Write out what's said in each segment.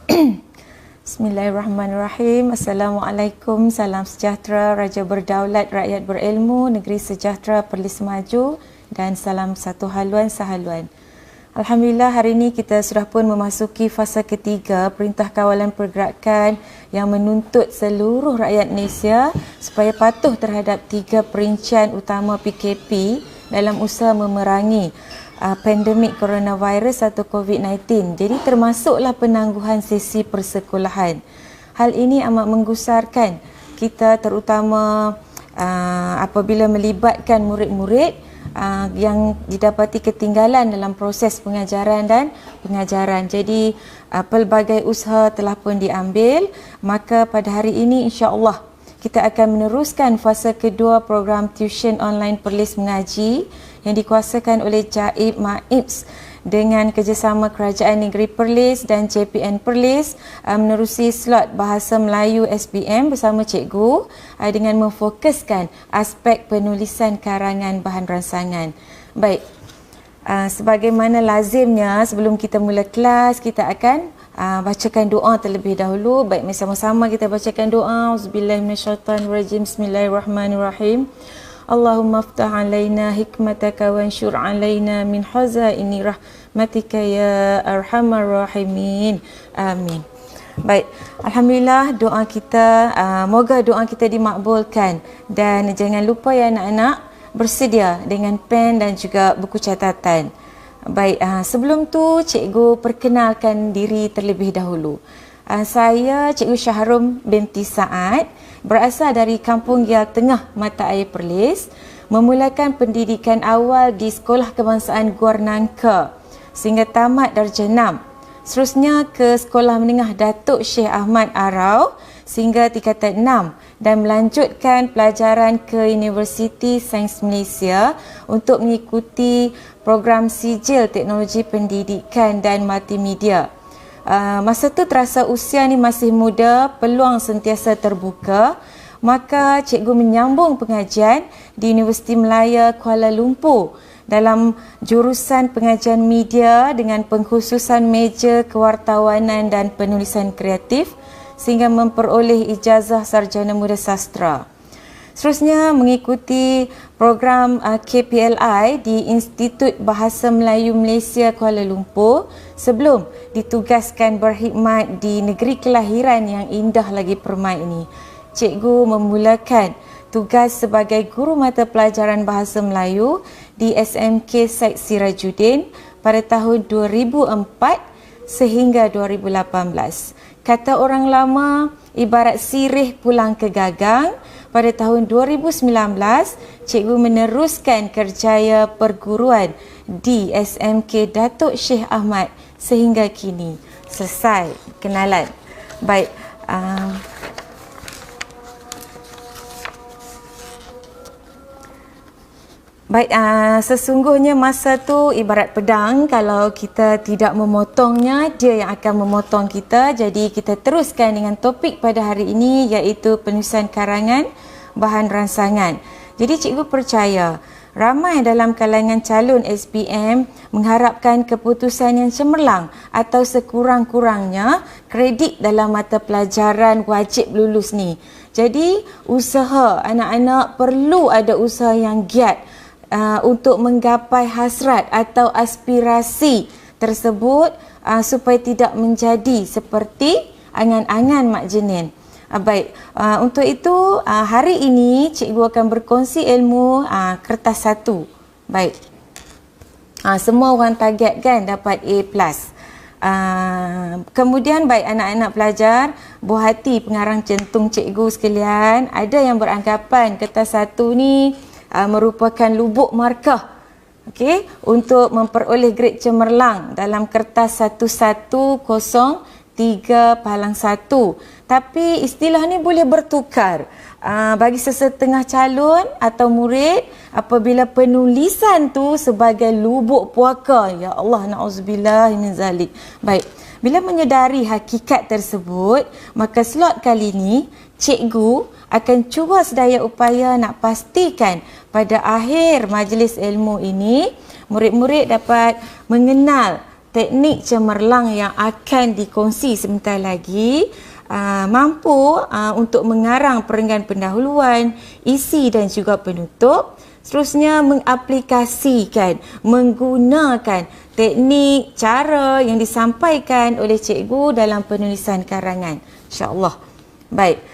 Bismillahirrahmanirrahim. Assalamualaikum, salam sejahtera, Raja berdaulat, rakyat berilmu, negeri sejahtera, Perlis maju, dan salam satu haluan sahaluan. Alhamdulillah, hari ini kita sudah pun memasuki fasa ketiga Perintah Kawalan Pergerakan yang menuntut seluruh rakyat Malaysia supaya patuh terhadap 3 perincian utama PKP dalam usaha memerangi pandemik coronavirus atau COVID-19. Jadi termasuklah penangguhan sesi persekolahan. Hal ini amat menggusarkan kita, terutama apabila melibatkan murid-murid yang didapati ketinggalan dalam proses pengajaran dan pengajaran. Jadi pelbagai usaha telah pun diambil. Maka pada hari ini insya-Allah kita akan meneruskan fasa kedua program tuition online Perlis Mengaji yang dikuasakan oleh JAIB MAIPS dengan kerjasama Kerajaan Negeri Perlis dan JPN Perlis menerusi slot Bahasa Melayu SPM bersama cikgu dengan memfokuskan aspek penulisan karangan bahan ransangan. Baik, sebagaimana lazimnya sebelum kita mula kelas, kita akan bacakan doa terlebih dahulu. Baik, sama-sama kita bacakan doa. Auzubillahi minasyaitanirrajim. Bismillahirrahmanirrahim. Allahumma aftah alaina hikmataka wansyur alaina min hazaini rahmatika ya arhamar rahimin. Amin. Baik, alhamdulillah doa kita, moga doa kita dimakbulkan, dan jangan lupa ya anak-anak bersedia dengan pen dan juga buku catatan. Baik, sebelum tu cikgu perkenalkan diri terlebih dahulu. Saya Cikgu Syahrum binti Saad, berasal dari Kampung Gial Tengah, Mata Air Perlis, memulakan pendidikan awal di Sekolah Kebangsaan Guar Nangka sehingga tamat darjah 6. Seterusnya ke Sekolah Menengah Datuk Syekh Ahmad Arau sehingga tingkatan 6 dan melanjutkan pelajaran ke Universiti Sains Malaysia untuk mengikuti program Sijil Teknologi Pendidikan dan Multimedia. Masa tu terasa usia ni masih muda, peluang sentiasa terbuka, maka cikgu menyambung pengajian di Universiti Malaya Kuala Lumpur dalam jurusan pengajian media dengan pengkhususan meja kewartawanan dan penulisan kreatif sehingga memperoleh ijazah sarjana muda sastra. Seterusnya mengikuti program KPLI di Institut Bahasa Melayu Malaysia Kuala Lumpur sebelum ditugaskan berkhidmat di negeri kelahiran yang indah lagi permai ini. Cikgu memulakan tugas sebagai guru mata pelajaran Bahasa Melayu di SMK Syed Sirajuddin pada tahun 2004 sehingga 2018. Kata orang lama, ibarat sirih pulang ke gagang. Pada tahun 2019, cikgu meneruskan kerjaya perguruan di SMK Datuk Syekh Ahmad sehingga kini. Selesai kenalan. Baik, sesungguhnya masa tu ibarat pedang, kalau kita tidak memotongnya, dia yang akan memotong kita. Jadi kita teruskan dengan topik pada hari ini, iaitu penulisan karangan bahan ransangan. Jadi cikgu percaya ramai dalam kalangan calon SPM mengharapkan keputusan yang cemerlang atau sekurang-kurangnya kredit dalam mata pelajaran wajib lulus ni. Jadi usaha anak-anak perlu ada usaha yang giat untuk menggapai hasrat atau aspirasi tersebut supaya tidak menjadi seperti angan-angan mak jenin. Baik, untuk itu hari ini cikgu akan berkongsi ilmu kertas 1. Baik, semua orang target kan dapat A+. Kemudian baik anak-anak pelajar, buah hati pengarang centung cikgu sekalian, ada yang beranggapan kertas 1 ni merupakan lubuk markah, okey, untuk memperoleh grade cemerlang dalam kertas 1103/1. Tapi istilah ni boleh bertukar bagi sesetengah calon atau murid apabila penulisan tu sebagai lubuk puaka. Ya Allah, na'udzubillah min zalik. Baik, bila menyedari hakikat tersebut, maka slot kali ini cikgu akan cuba sedaya upaya nak pastikan pada akhir majlis ilmu ini murid-murid dapat mengenal teknik cemerlang yang akan dikongsi sebentar lagi mampu untuk mengarang perenggan pendahuluan, isi dan juga penutup. Seterusnya mengaplikasikan, menggunakan teknik, cara yang disampaikan oleh cikgu dalam penulisan karangan. InsyaAllah. Baik.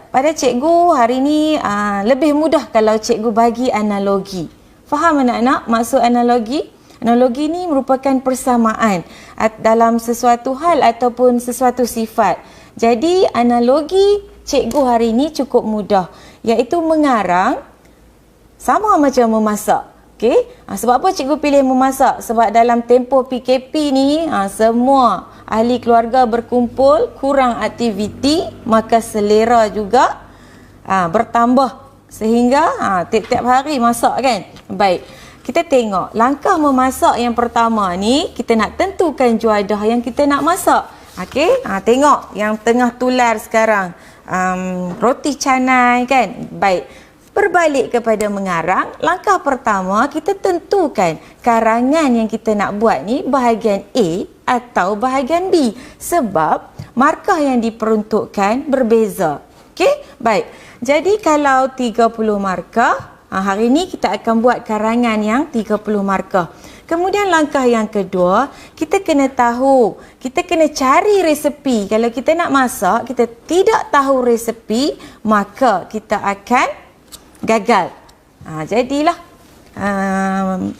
Pada cikgu hari ini lebih mudah kalau cikgu bagi analogi. Faham anak-anak maksud analogi? Analogi ni merupakan persamaan dalam sesuatu hal ataupun sesuatu sifat. Jadi analogi cikgu hari ini cukup mudah, iaitu mengarang sama macam memasak. Okey? Sebab apa cikgu pilih memasak? Sebab dalam tempoh PKP ni semua ahli keluarga berkumpul, kurang aktiviti, maka selera juga bertambah sehingga tiap-tiap hari masak kan. Baik. Kita tengok langkah memasak yang pertama ni, kita nak tentukan juadah yang kita nak masak. Okey? Tengok yang tengah tular sekarang. Roti canai kan. Baik. Berbalik kepada mengarang, langkah pertama kita tentukan karangan yang kita nak buat ni bahagian A atau bahagian B, sebab markah yang diperuntukkan berbeza. Okey? Baik. Jadi kalau 30 markah, hari ini kita akan buat karangan yang 30 markah. Kemudian langkah yang kedua, kita kena tahu, kita kena cari resepi. Kalau kita nak masak, kita tidak tahu resepi, maka kita akan gagal. Jadilah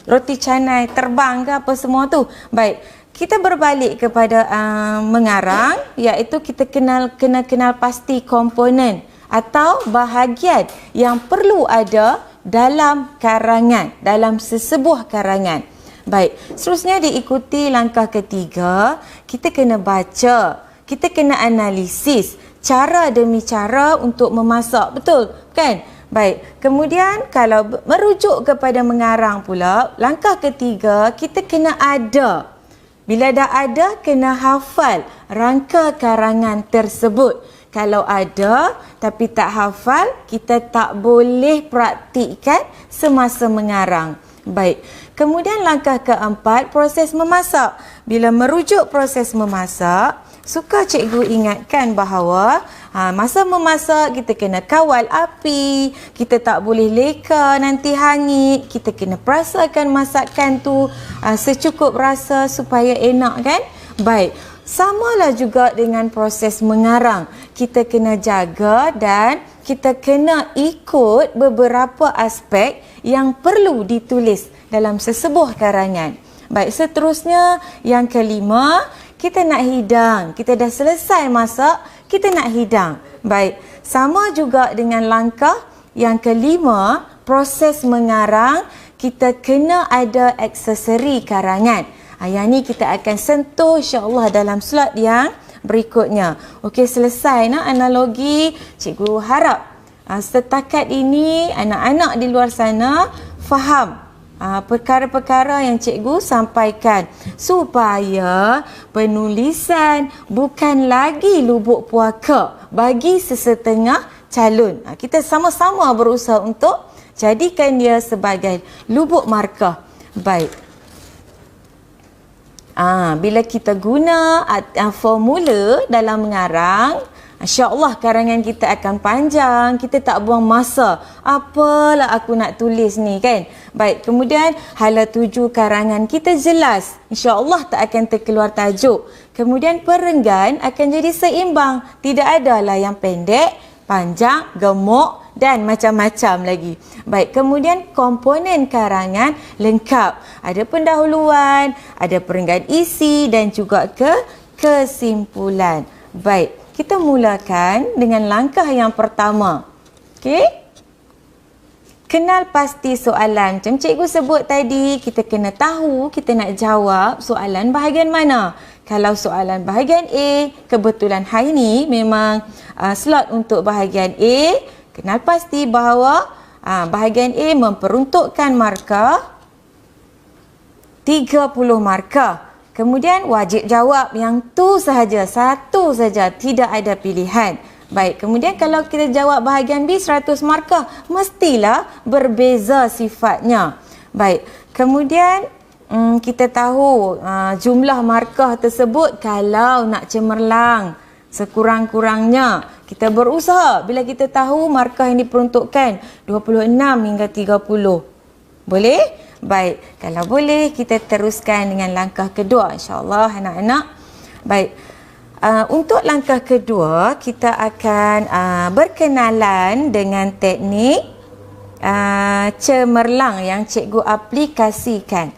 roti canai terbang ke apa semua tu. Baik, kita berbalik kepada mengarang, iaitu kita kena kenal pasti komponen atau bahagian yang perlu ada dalam karangan, dalam sesebuah karangan. Baik, seterusnya diikuti langkah ketiga, kita kena baca, kita kena analisis cara demi cara untuk memasak, betul kan? Baik, kemudian kalau merujuk kepada mengarang pula, langkah ketiga kita kena ada. Bila dah ada, kena hafal rangka karangan tersebut. Kalau ada tapi tak hafal, kita tak boleh praktikkan semasa mengarang. Baik, kemudian langkah keempat, proses memasak. Bila merujuk proses memasak, suka cikgu ingatkan bahawa masa memasak kita kena kawal api, kita tak boleh leka nanti hangit, kita kena perasakan masakan tu secukup rasa supaya enak kan? Baik, samalah juga dengan proses mengarang. Kita kena jaga dan kita kena ikut beberapa aspek yang perlu ditulis dalam sesebuah karangan. Baik, seterusnya yang kelima, kita nak hidang. Kita dah selesai masak, kita nak hidang. Baik, sama juga dengan langkah yang kelima, proses mengarang, kita kena ada aksesori karangan. Yang ni kita akan sentuh insya-Allah dalam slot yang berikutnya. Okey, selesai nak analogi. Cikgu harap setakat ini anak-anak di luar sana faham perkara-perkara yang cikgu sampaikan, supaya penulisan bukan lagi lubuk puaka bagi sesetengah calon. Kita sama-sama berusaha untuk jadikan dia sebagai lubuk markah. Baik. Bila kita guna formula dalam mengarang, insya-Allah karangan kita akan panjang, kita tak buang masa. Apalah aku nak tulis ni kan? Baik, kemudian hala tuju karangan kita jelas. Insya-Allah tak akan terkeluar tajuk. Kemudian perenggan akan jadi seimbang. Tidak adalah yang pendek, panjang, gemuk dan macam-macam lagi. Baik, kemudian komponen karangan lengkap. Ada pendahuluan, ada perenggan isi dan juga kesimpulan. Baik, kita mulakan dengan langkah yang pertama. Okey? Kenal pasti soalan. Macam cikgu sebut tadi, kita kena tahu kita nak jawab soalan bahagian mana. Kalau soalan bahagian A, kebetulan hari ini memang slot untuk bahagian A, kenal pasti bahawa bahagian A memperuntukkan markah 30 markah. Kemudian wajib jawab yang tu sahaja, satu saja, tidak ada pilihan. Baik, kemudian kalau kita jawab bahagian B 100 markah, mestilah berbeza sifatnya. Baik, kemudian kita tahu jumlah markah tersebut kalau nak cemerlang sekurang-kurangnya kita berusaha bila kita tahu markah yang diperuntukkan 26 hingga 30. Boleh? Baik, kalau boleh kita teruskan dengan langkah kedua insya-Allah anak-anak. Baik. Untuk langkah kedua kita akan berkenalan dengan teknik cemerlang yang cikgu aplikasikan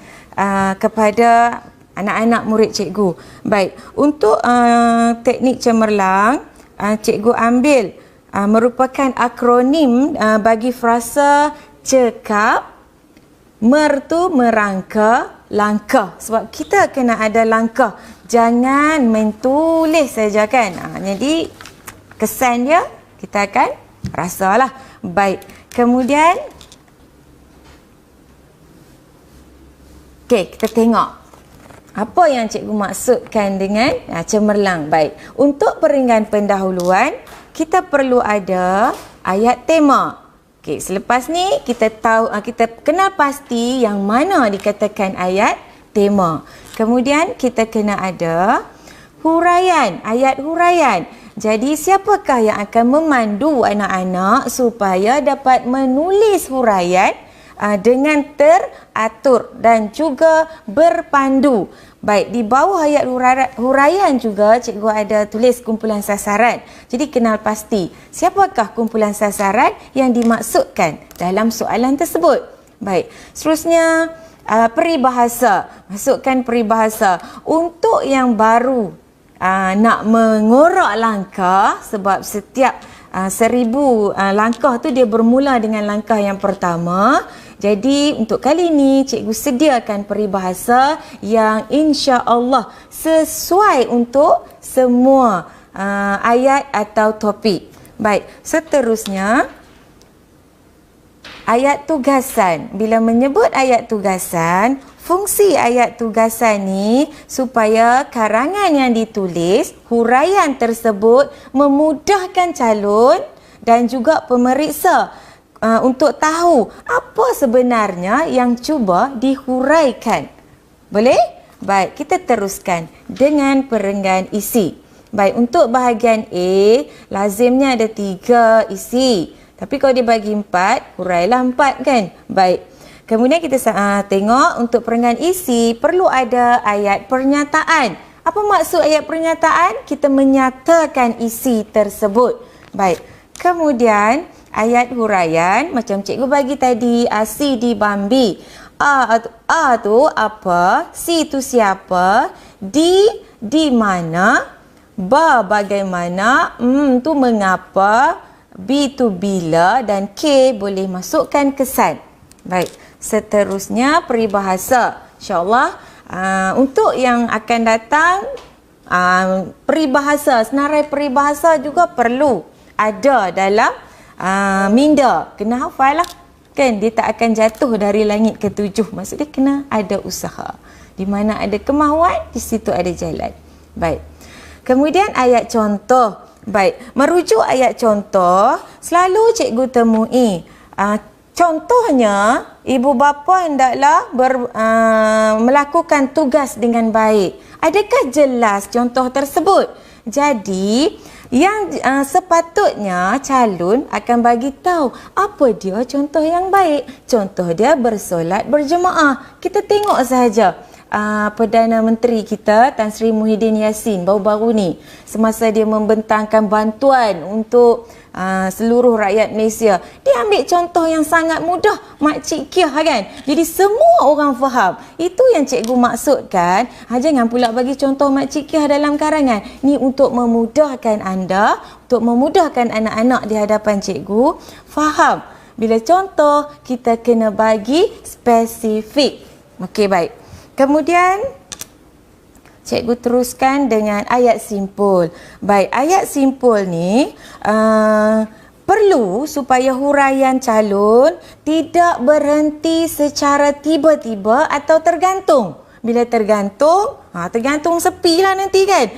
kepada anak-anak murid cikgu. Baik, untuk teknik cemerlang cikgu ambil merupakan akronim bagi frasa cekap, mertu, merangka, langkah. Sebab kita kena ada langkah. Jangan mentulis saja kan. Jadi kesan dia kita akan rasalah. Baik. Kemudian okey, kita tengok apa yang cikgu maksudkan dengan cemerlang. Baik. Untuk peringgan pendahuluan, kita perlu ada ayat tema. Okey, selepas ni kita tahu kita kenal pasti yang mana dikatakan ayat tema. Kemudian kita kena ada huraian, ayat huraian. Jadi siapakah yang akan memandu anak-anak supaya dapat menulis huraian dengan teratur dan juga berpandu. Baik, di bawah ayat huraian juga cikgu ada tulis kumpulan sasaran. Jadi kenal pasti siapakah kumpulan sasaran yang dimaksudkan dalam soalan tersebut. Baik, seterusnya peribahasa. Masukkan peribahasa. Untuk yang baru nak mengorak langkah, sebab setiap 1000 langkah tu dia bermula dengan langkah yang pertama. Jadi untuk kali ini cikgu sediakan peribahasa yang insya-Allah sesuai untuk semua ayat atau topik. Baik, seterusnya ayat tugasan. Bila menyebut ayat tugasan, fungsi ayat tugasan ni supaya karangan yang ditulis, huraian tersebut memudahkan calon dan juga pemeriksa untuk tahu apa sebenarnya yang cuba dihuraikan. Boleh? Baik, kita teruskan dengan perenggan isi. Baik, untuk bahagian A, lazimnya ada 3 isi. Tapi kalau dibagi 4, hurailah 4 kan? Baik. Kemudian kita tengok untuk perenggan isi, perlu ada ayat pernyataan. Apa maksud ayat pernyataan? Kita menyatakan isi tersebut. Baik. Kemudian ayat huraian macam cikgu bagi tadi, C di Bambi. A tu apa, C tu siapa, di mana, ba bagaimana, tu mengapa, B tu bila dan K boleh masukkan kesan. Baik, seterusnya peribahasa. InsyaAllah untuk yang akan datang peribahasa, senarai peribahasa juga perlu ada dalam minda. Kena hafal lah. Kan dia tak akan jatuh dari langit ke-7. Maksudnya kena ada usaha. Di mana ada kemahuan, di situ ada jalan. Baik. Kemudian ayat contoh. Baik, merujuk ayat contoh selalu cikgu temui. Contohnya, ibu bapa hendaklah melakukan tugas dengan baik. Adakah jelas contoh tersebut? Jadi, yang sepatutnya calon akan bagi tahu apa dia contoh yang baik. Contoh dia bersolat berjemaah. Kita tengok sahaja Perdana Menteri kita Tan Sri Muhyiddin Yassin baru-baru ni semasa dia membentangkan bantuan untuk seluruh rakyat Malaysia, dia ambil contoh yang sangat mudah, Makcik Kiah kan. Jadi semua orang faham. Itu yang cikgu maksudkan. Jangan pula bagi contoh Makcik Kiah dalam karangan. Ni untuk memudahkan anda, untuk memudahkan anak-anak di hadapan cikgu faham. Bila contoh kita kena bagi spesifik. Okey, baik. Kemudian cikgu teruskan dengan ayat simpul. Baik, ayat simpul ni perlu supaya huraian calon tidak berhenti secara tiba-tiba atau tergantung. Bila tergantung, tergantung sepi lah nanti kan.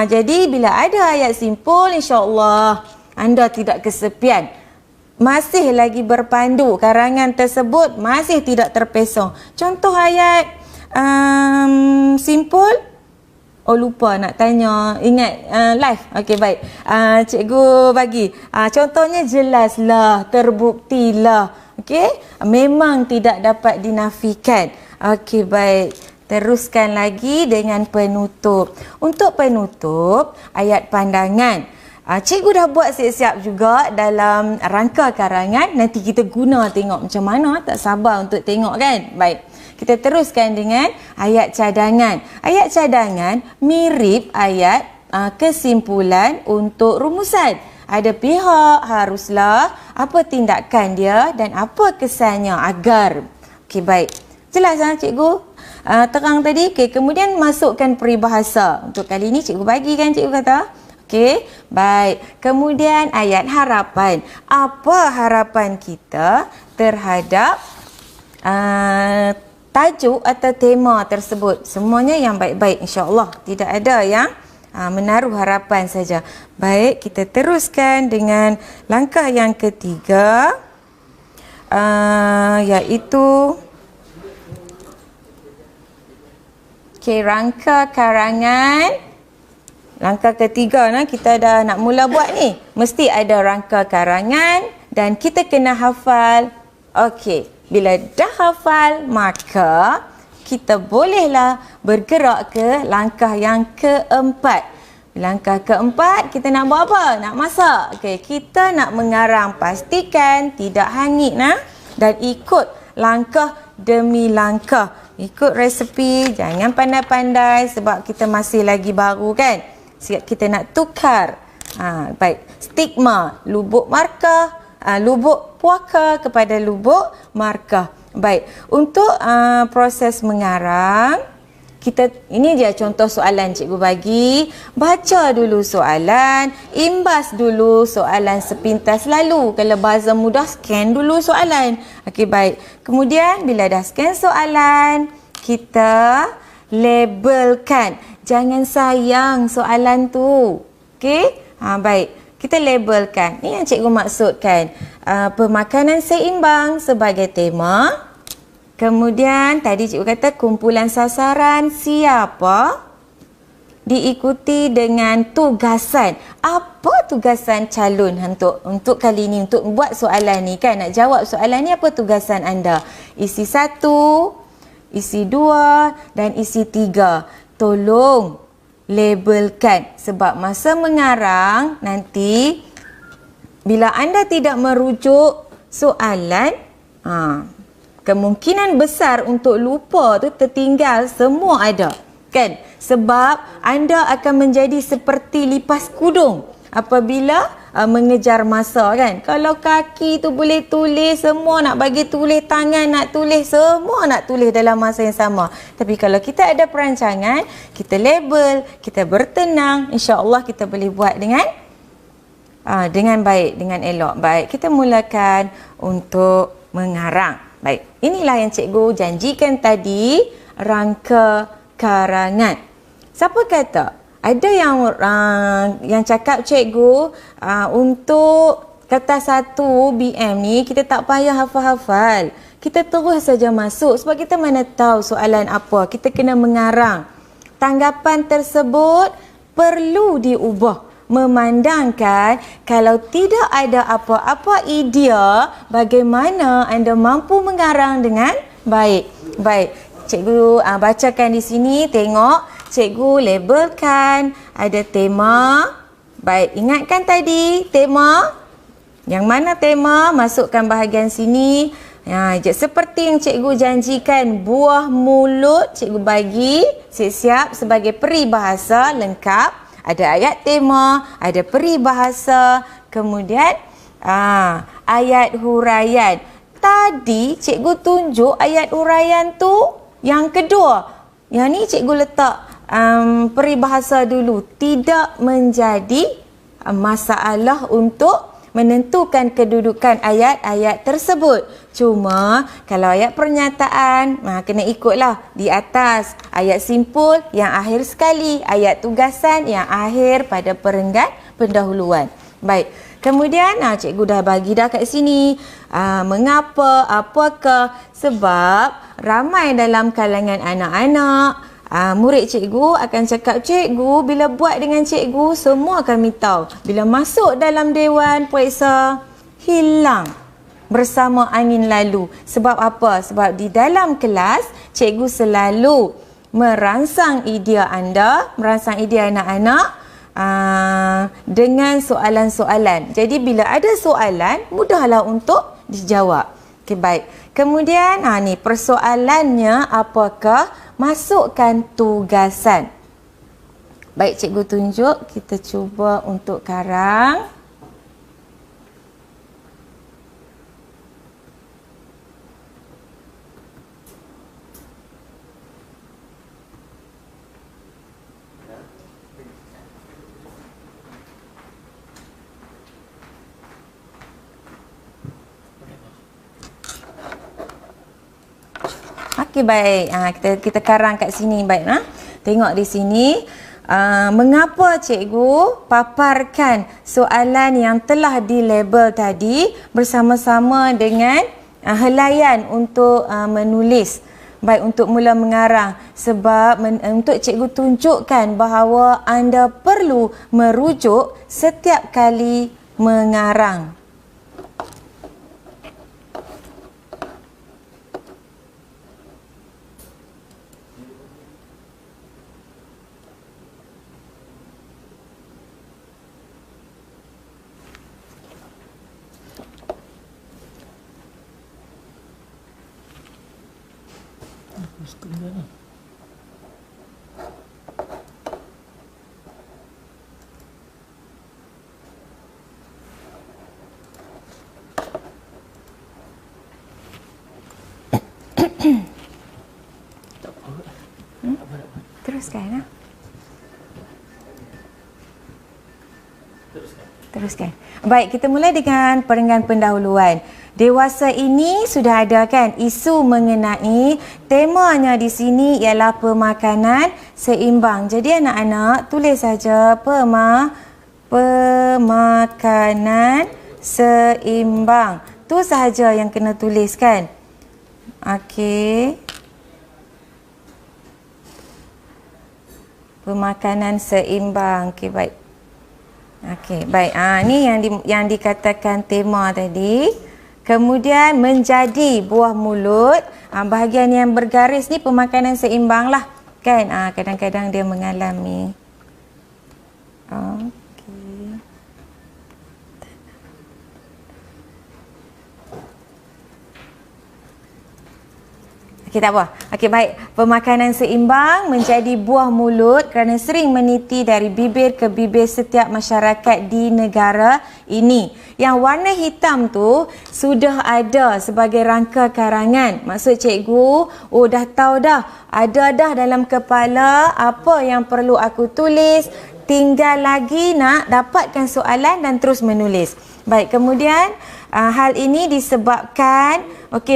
Jadi bila ada ayat simpul, insya-Allah anda tidak kesepian. Masih lagi berpandu, karangan tersebut masih tidak terpesong. Contoh ayat Simple. Oh, lupa nak tanya. Ingat live. Okey, baik. Cikgu bagi. Contohnya jelaslah, terbuktilah. Okey? Memang tidak dapat dinafikan. Okey, baik. Teruskan lagi dengan penutup. Untuk penutup, ayat pandangan. Cikgu dah buat siap-siap juga dalam rangka karangan. Nanti kita guna tengok macam mana. Tak sabar untuk tengok kan? Baik. Kita teruskan dengan ayat cadangan. Ayat cadangan mirip ayat kesimpulan untuk rumusan. Ada pihak, haruslah, apa tindakan dia dan apa kesannya agar. Okey, baik. Jelas cikgu? Terang tadi. Okey, kemudian masukkan peribahasa. Untuk kali ini cikgu bagi kan cikgu kata. Okey, baik. Kemudian ayat harapan. Apa harapan kita terhadap tajuk atau tema tersebut? Semuanya yang baik-baik, insya-Allah. Tidak ada yang menaruh harapan saja. Baik, kita teruskan dengan langkah yang ketiga, iaitu rangka karangan. Langkah ketiga kita dah nak mula buat ni. Mesti ada rangka karangan dan kita kena hafal. Okey. Bila dah hafal, maka kita bolehlah bergerak ke langkah yang keempat. Langkah keempat, kita nak buat apa? Nak masak. Okey, kita nak mengarang. Pastikan tidak hangit dan ikut langkah demi langkah. Ikut resepi, jangan pandai-pandai sebab kita masih lagi baru kan. Kita nak tukar. Baik, stigma, lubuk markah. Lubuk puaka kepada lubuk markah. Baik, untuk proses mengarang, ini dia contoh soalan cikgu bagi. Baca dulu soalan, imbas dulu soalan sepintas lalu. Kalau bahasa mudah, scan dulu soalan. Okey, baik. Kemudian bila dah scan soalan, kita labelkan. Jangan sayang soalan tu. Okey? Baik. Kita labelkan. Ini yang cikgu maksudkan. Pemakanan seimbang sebagai tema. Kemudian tadi cikgu kata kumpulan sasaran siapa? Diikuti dengan tugasan. Apa tugasan calon untuk kali ini? Untuk buat soalan ni kan? Nak jawab soalan ni, apa tugasan anda? Isi 1, isi 2 dan isi 3. Tolong labelkan sebab masa mengarang nanti bila anda tidak merujuk soalan, kemungkinan besar untuk lupa tu tertinggal semua ada kan, sebab anda akan menjadi seperti lipas kudung apabila mengejar masa kan. Kalau kaki tu boleh tulis, semua nak bagi tulis, tangan nak tulis, semua nak tulis dalam masa yang sama. Tapi kalau kita ada perancangan, kita label, kita bertenang, insya-Allah kita boleh buat dengan baik, dengan elok. Baik, kita mulakan untuk mengarang. Baik, inilah yang cikgu janjikan tadi, rangka karangan. Siapa kata? Ada yang cakap cikgu untuk kertas 1 BM ni kita tak payah hafal-hafal. Kita terus saja masuk sebab kita mana tahu soalan apa. Kita kena mengarang. Tanggapan tersebut perlu diubah. Memandangkan kalau tidak ada apa-apa idea bagaimana anda mampu mengarang dengan baik. Baik, cikgu bacakan di sini, tengok. Cikgu labelkan, ada tema. Baik, ingatkan tadi tema. Yang mana tema? Masukkan bahagian sini. Seperti yang cikgu janjikan, buah mulut cikgu bagi siap-siap sebagai peribahasa lengkap. Ada ayat tema, ada peribahasa, kemudian ayat huraian. Tadi cikgu tunjuk ayat huraian tu yang kedua. Yang ni cikgu letak peribahasa dulu. Tidak menjadi masalah untuk menentukan kedudukan ayat-ayat tersebut. Cuma kalau ayat pernyataan, kena ikutlah di atas. Ayat simpul yang akhir sekali, ayat tugasan yang akhir pada perenggan pendahuluan. Baik, Kemudian cikgu dah bagi dah kat sini. Mengapa, apakah? Sebab ramai dalam kalangan anak-anak, murid cikgu akan cakap, cikgu bila buat dengan cikgu semua kami tahu. Bila masuk dalam dewan periksa, hilang bersama angin lalu. Sebab apa? Sebab di dalam kelas cikgu selalu merangsang idea anda, merangsang idea anak-anak dengan soalan-soalan. Jadi bila ada soalan, mudahlah untuk dijawab. Okey, baik. Kemudian ni persoalannya apakah? Masukkan tugasan. Baik, cikgu tunjuk. Kita cuba untuk karang. Okey, baik. Kita karang kat sini, baik. Tengok di sini. Mengapa cikgu paparkan soalan yang telah dilabel tadi bersama-sama dengan helaian untuk menulis. Baik, untuk mula mengarang. Sebab untuk cikgu tunjukkan bahawa anda perlu merujuk setiap kali mengarang. Teruskan. Teruskan. Baik, kita mulai dengan perenggan pendahuluan. Dewasa ini sudah ada kan isu mengenai temanya di sini ialah pemakanan seimbang. Jadi anak-anak tulis saja pemakanan seimbang. Tu sahaja yang kena tuliskan. Okey. Pemakanan seimbang. Okey, baik. Okey, baik. Ni yang dikatakan tema tadi. Kemudian menjadi buah mulut. Bahagian yang bergaris ni pemakanan seimbang lah. Kan? Kadang-kadang dia mengalami. Okey. Okey, tak apa. Okey, baik. Pemakanan seimbang menjadi buah mulut kerana sering meniti dari bibir ke bibir setiap masyarakat di negara ini. Yang warna hitam tu sudah ada sebagai rangka karangan. Maksud cikgu, dah tahu dah. Ada dah dalam kepala apa yang perlu aku tulis. Tinggal lagi nak dapatkan soalan dan terus menulis. Baik, kemudian hal ini disebabkan,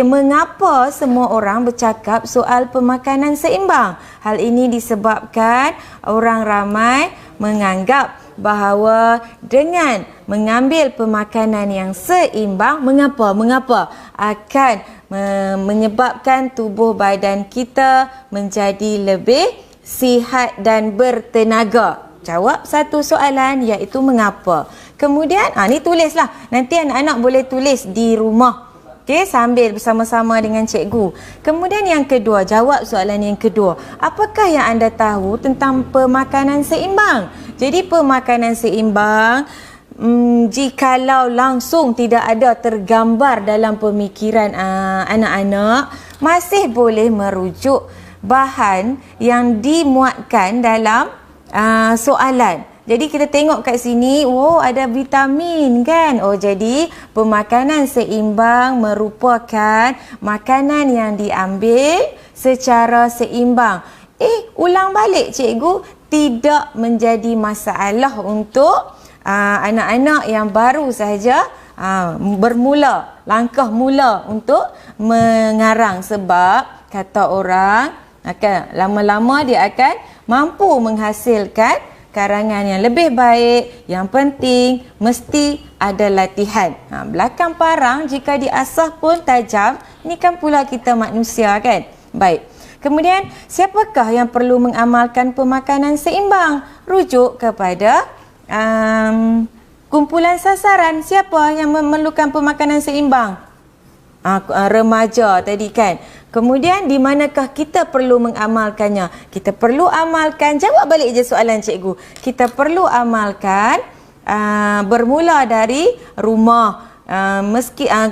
mengapa semua orang bercakap soal pemakanan seimbang? Hal ini disebabkan orang ramai menganggap bahawa dengan mengambil pemakanan yang seimbang, mengapa akan menyebabkan tubuh badan kita menjadi lebih sihat dan bertenaga. Jawab satu soalan, iaitu mengapa. Kemudian ni tulislah. Nanti anak-anak boleh tulis di rumah. Okey, sambil bersama-sama dengan cikgu. Kemudian yang kedua, jawab soalan yang kedua. Apakah yang anda tahu tentang pemakanan seimbang? Jadi pemakanan seimbang, jikalau langsung tidak ada tergambar dalam pemikiran anak-anak, masih boleh merujuk bahan yang dimuatkan dalam soalan. Jadi kita tengok kat sini, ada vitamin kan? Jadi pemakanan seimbang merupakan makanan yang diambil secara seimbang. Ulang balik cikgu, tidak menjadi masalah untuk anak-anak yang baru sahaja bermula, langkah mula untuk mengarang. Sebab kata orang, lama-lama dia akan mampu menghasilkan karangan yang lebih baik, yang penting mesti ada latihan. Belakang parang jika diasah pun tajam, ni kan pula kita manusia kan. Baik. Kemudian, siapakah yang perlu mengamalkan pemakanan seimbang? Rujuk kepada kumpulan sasaran. Siapa yang memerlukan pemakanan seimbang? Remaja tadi kan. Kemudian di manakah kita perlu mengamalkannya? Kita perlu amalkan, jawab balik je soalan cikgu. Kita perlu amalkan bermula dari rumah.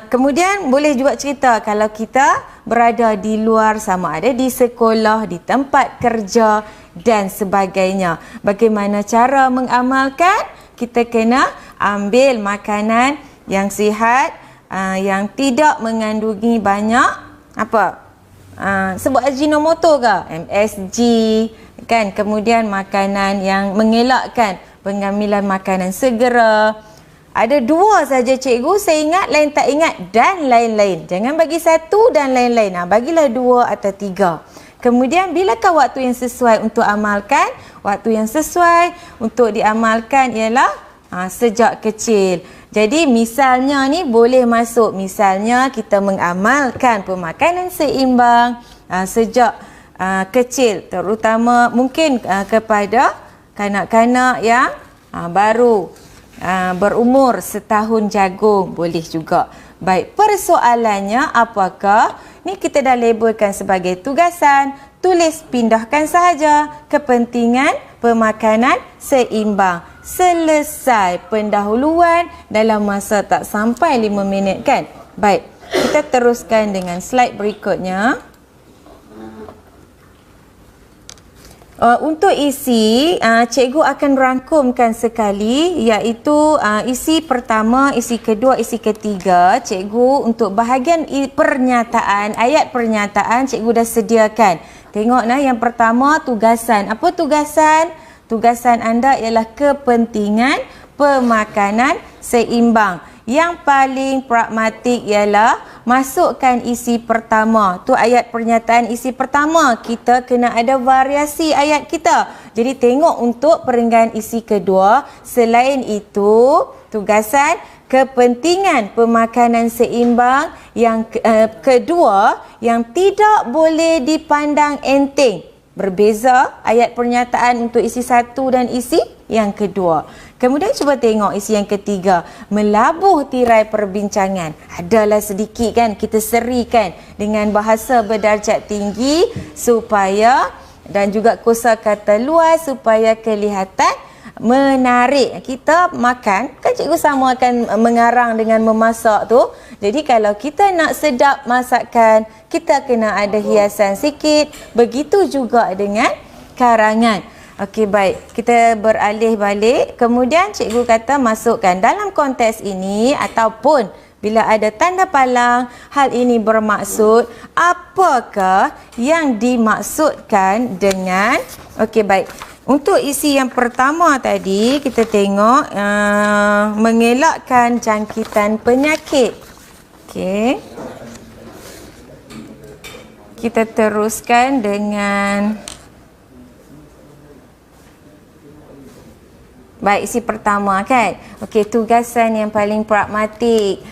Kemudian boleh juga cerita kalau kita berada di luar, sama ada di sekolah, di tempat kerja dan sebagainya. Bagaimana cara mengamalkan? Kita kena ambil makanan yang sihat, yang tidak mengandungi banyak sebut Ajinomoto ke? MSG kan. Kemudian makanan yang mengelakkan pengambilan makanan segera. Ada 2 saja cikgu, saya ingat, lain tak ingat, dan lain-lain. Jangan bagi 1 dan lain-lain. Bagilah 2 atau 3. Kemudian bilakah waktu yang sesuai untuk amalkan? Waktu yang sesuai untuk diamalkan ialah sejak kecil. Jadi misalnya ni boleh masuk, misalnya kita mengamalkan pemakanan seimbang sejak kecil, terutama mungkin kepada kanak-kanak yang baru berumur setahun jagung, boleh juga. Baik, persoalannya apakah? Ni kita dah labelkan sebagai tugasan, tulis pindahkan sahaja, kepentingan pemakanan seimbang. Selesai pendahuluan dalam masa tak sampai 5 minit kan. Baik, kita teruskan dengan slide berikutnya. Untuk isi, cikgu akan rangkumkan sekali, iaitu isi pertama, isi kedua, isi ketiga. Cikgu untuk bahagian pernyataan, ayat pernyataan cikgu dah sediakan. Tengok yang pertama tugasan. Apa tugasan? Tugasan anda ialah kepentingan pemakanan seimbang. Yang paling pragmatik ialah masukkan isi pertama. Tu ayat pernyataan isi pertama. Kita kena ada variasi ayat kita. Jadi tengok untuk perenggan isi kedua. Selain itu, tugasan kepentingan pemakanan seimbang. Yang kedua, yang tidak boleh dipandang enteng. Berbeza ayat pernyataan untuk isi 1 dan isi yang kedua. Kemudian cuba tengok isi yang ketiga. Melabuh tirai perbincangan. Adalah sedikit kan, kita serikan dengan bahasa berdarjat tinggi supaya, dan juga kosakata luas supaya kelihatan menarik. Kita makan, kan cikgu sama akan mengarang dengan memasak tu. Jadi kalau kita nak sedap masakan, kita kena ada hiasan sikit. Begitu juga dengan karangan. Okey, baik. Kita beralih balik. Kemudian cikgu kata masukkan dalam konteks ini ataupun bila ada tanda palang, hal ini bermaksud apakah yang dimaksudkan dengan. Okey, baik. Untuk isi yang pertama tadi, kita tengok mengelakkan jangkitan penyakit. Okey. Kita teruskan dengan baik, isi pertama kan. Okey, tugasan yang paling pragmatik.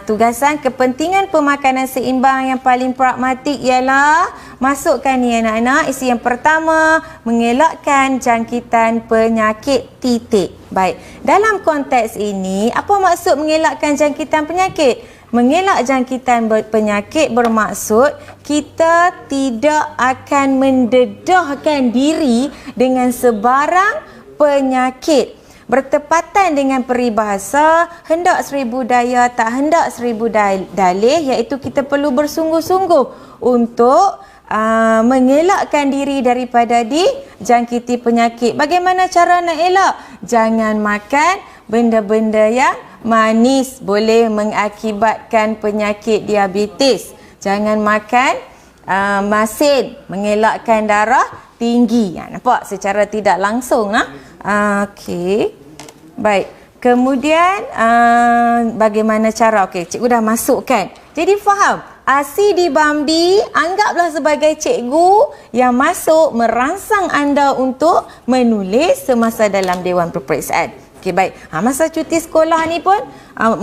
Tugasan kepentingan pemakanan seimbang yang paling pragmatik ialah masukkan ni anak-anak. Isi yang pertama, mengelakkan jangkitan penyakit titik. Baik, dalam konteks ini, apa maksud mengelakkan jangkitan penyakit? Mengelak jangkitan penyakit bermaksud kita tidak akan mendedahkan diri dengan sebarang penyakit. Bertepatan dengan peribahasa hendak 1000 daya tak hendak 1000 dalih, iaitu kita perlu bersungguh-sungguh untuk mengelakkan diri daripada dijangkiti penyakit. Bagaimana cara nak elak? Jangan makan benda-benda yang manis, boleh mengakibatkan penyakit diabetes. Jangan makan masin, mengelakkan darah tinggi. Nampak secara tidak langsung okey. Baik. Kemudian bagaimana cara? Okey, cikgu dah masukkan. Jadi faham Sidi Bambi anggaplah sebagai cikgu yang masuk merangsang anda untuk menulis semasa dalam Dewan Peperiksaan. Okey, baik. Masa cuti sekolah ni pun,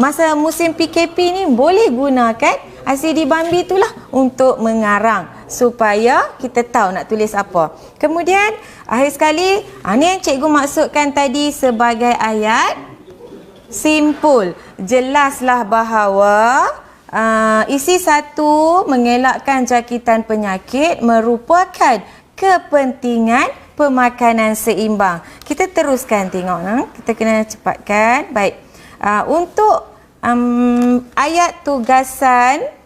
masa musim PKP ni boleh gunakan Sidi Bambi itulah untuk mengarang supaya kita tahu nak tulis apa. Kemudian akhir sekali, ni yang cikgu maksudkan tadi sebagai ayat simpul. Jelaslah bahawa isi 1 mengelakkan jangkitan penyakit merupakan kepentingan pemakanan seimbang. Kita teruskan tengok. Kita kena cepatkan. Baik. Untuk ayat tugasan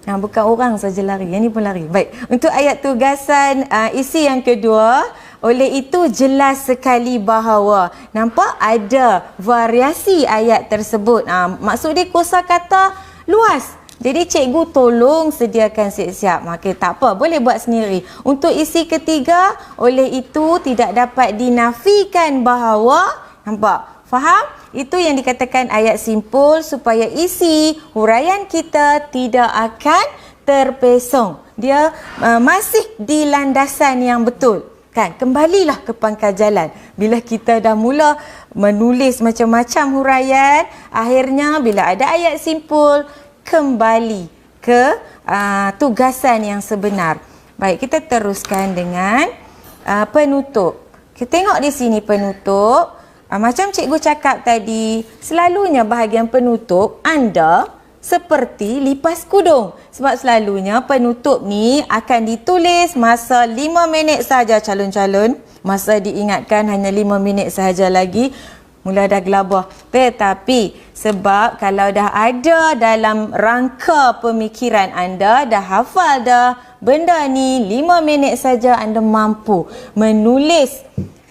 bukan orang saja lari, yang ni pun lari. Baik, untuk ayat tugasan isi yang kedua, oleh itu jelas sekali bahawa nampak ada variasi ayat tersebut. Maksud dia kosakata luas. Jadi cikgu tolong sediakan siap-siap. Maka tak apa, boleh buat sendiri. Untuk isi ketiga, oleh itu tidak dapat dinafikan bahawa, nampak? Faham? Itu yang dikatakan ayat simpul supaya isi huraian kita tidak akan terpesong. Dia masih di landasan yang betul. Kan? Kembalilah ke pangkal jalan. Bila kita dah mula menulis macam-macam huraian, akhirnya bila ada ayat simpul, kembali ke tugasan yang sebenar. Baik, kita teruskan dengan penutup. Kita tengok di sini penutup. Macam cikgu cakap tadi, selalunya bahagian penutup anda seperti lipas kudung. Sebab selalunya penutup ni akan ditulis masa 5 minit sahaja calon-calon. Masa diingatkan hanya 5 minit sahaja lagi. Mula dah gelabah. Tetapi sebab kalau dah ada dalam rangka pemikiran anda, dah hafal dah benda ni, 5 minit saja anda mampu menulis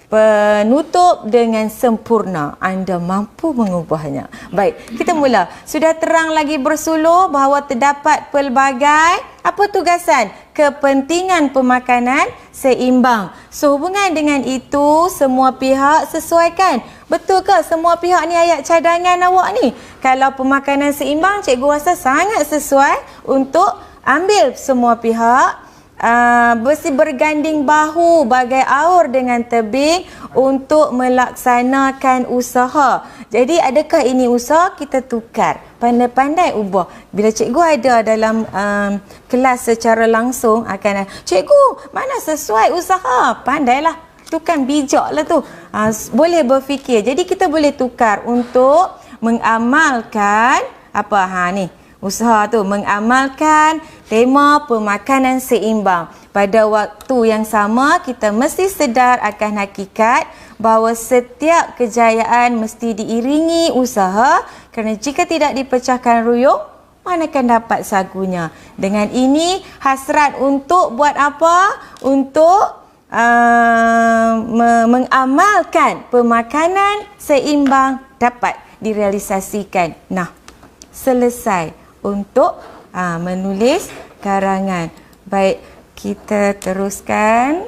penutup dengan sempurna. Anda mampu mengubahnya. Baik, kita mula. Sudah terang lagi bersuluh bahawa terdapat pelbagai tugasan? Kepentingan pemakanan seimbang. Sehubungan dengan itu, semua pihak sesuaikan. Betul ke semua pihak ni ayat cadangan awak ni? Kalau pemakanan seimbang, cikgu rasa sangat sesuai untuk ambil semua pihak berganding bahu bagai aur dengan tebing untuk melaksanakan usaha. Jadi adakah ini usaha? Kita tukar. Pandai-pandai ubah. Bila cikgu ada dalam kelas secara langsung akan, cikgu mana sesuai usaha? Pandailah. Tu kan bijak lah tu. Boleh berfikir. Jadi kita boleh tukar untuk mengamalkan ni. Usaha tu mengamalkan tema pemakanan seimbang. Pada waktu yang sama, kita mesti sedar akan hakikat bahawa setiap kejayaan mesti diiringi usaha, kerana jika tidak dipecahkan ruyung, mana akan dapat sagunya. Dengan ini, hasrat untuk buat apa? Untuk mengamalkan pemakanan seimbang dapat direalisasikan. Selesai untuk menulis karangan. Baik, kita teruskan.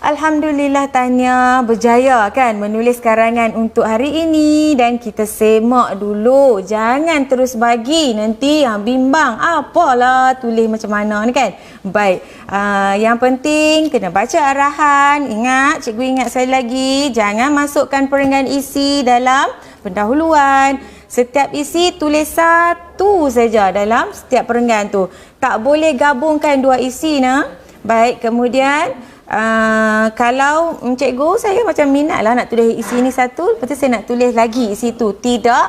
Alhamdulillah Tanya berjaya kan menulis karangan untuk hari ini, dan kita semak dulu. Jangan terus bagi, nanti bimbang. Apalah tulis macam mana ni kan. Baik, yang penting kena baca arahan. Ingat, cikgu ingat sekali lagi, jangan masukkan perenggan isi dalam pendahuluan. Setiap isi tulis satu saja dalam setiap perenggan tu. Tak boleh gabungkan dua isi Baik, kemudian kalau cikgu saya macam minat lah nak tulis isi ni satu, lepas tu saya nak tulis lagi isi tu. Tidak,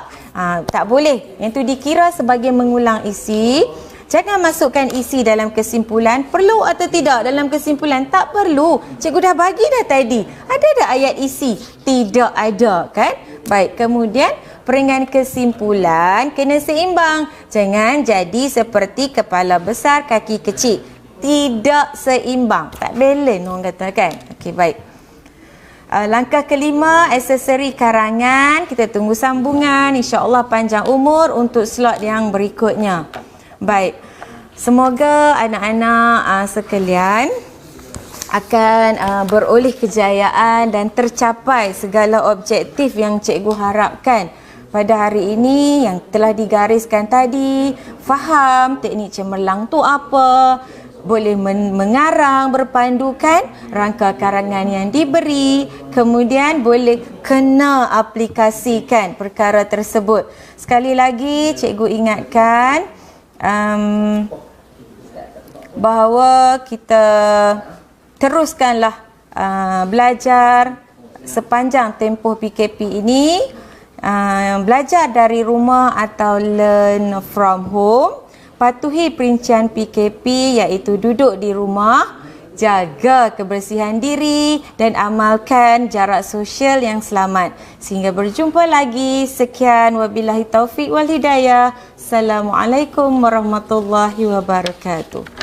tak boleh. Yang tu dikira sebagai mengulang isi. Jangan masukkan isi dalam kesimpulan. Perlu atau tidak dalam kesimpulan? Tak perlu. Cikgu dah bagi dah tadi. Ada tak ayat isi? Tidak ada kan? Baik, kemudian perenggan kesimpulan kena seimbang. Jangan jadi seperti kepala besar, kaki kecil. Tidak seimbang. Tak balance orang kata kan? Okey, baik. Langkah kelima, aksesori karangan. Kita tunggu sambungan. InsyaAllah panjang umur untuk slot yang berikutnya. Baik. Semoga anak-anak sekalian akan beroleh kejayaan dan tercapai segala objektif yang cikgu harapkan pada hari ini yang telah digariskan tadi. Faham teknik cemerlang tu apa, boleh mengarang berpandukan rangka karangan yang diberi, kemudian boleh kena aplikasikan perkara tersebut. Sekali lagi cikgu ingatkan bahawa kita teruskanlah belajar sepanjang tempoh PKP ini, belajar dari rumah atau learn from home. Patuhi perincian PKP iaitu duduk di rumah, jaga kebersihan diri dan amalkan jarak sosial yang selamat. Sehingga berjumpa lagi. Sekian, wabillahi taufiq wal hidayah. Assalamualaikum warahmatullahi wabarakatuh.